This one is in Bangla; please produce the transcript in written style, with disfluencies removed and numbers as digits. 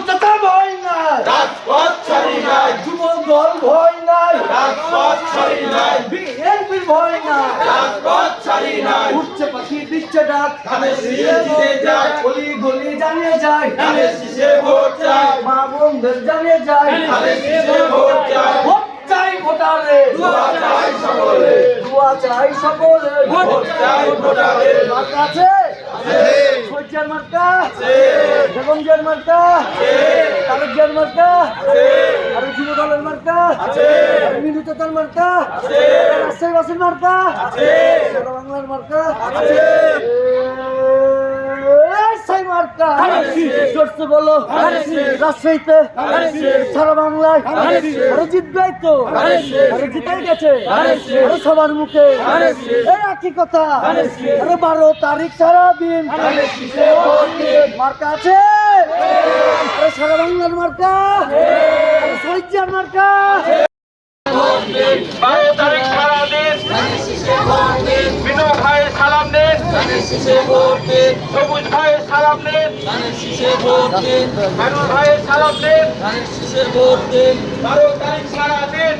জনতা ভয় নাই, রাজপথ ছাড়ি নাই, যুব দল ভয় নাই, রাজপথ ছাড়ি নাই, বিএনপির ভয় নাই, রাজপথ ছাড়ি নাই। উঠছে পাখি দিচ্ছে ডাক, ধানের শীষে জিতে যায়, গলি গলি জানিয়ে যায়, ধানের শীষে ভোট চাই, মা বোনদের জানিয়ে যায়, ধানের শীষে ভোট চাই, ভোট চাই ভোটারে, দোয়া চাই সকলে, দোয়া চাই সকলে, ভোট চাই ভোটারে। মার্কা আছে, সূর্যের মার্কা, বেগম জিয়ার মার্কা, তারেক জিয়ার মার্কা, আর যুব দলের মার্কা, মিলিত দল মার্কা, রাজশাহী বাসের মার্কা, সারা বাংলার মার্কা, সেই মার্কা জোরসে বলো, রাজশাহীতে, সারা বাংলায়, আরে জিতবেই তো, আরে জিতেই গেছে, আরে সবার মুখে এই একই কথা, আরে 12 তারিখ সারাদিন মার্কা আছে, আরে সারা বাংলার মার্কা, আরে সৈজার মার্কা, 12 তারিখ সারাদিন বিনু ভাইয়ের সালাম দিন, সবুজ ভাইয়ের সালাম দিন, মানুষ ভাইয়ের সালাম দিন। 12 তারিখ সারাদিন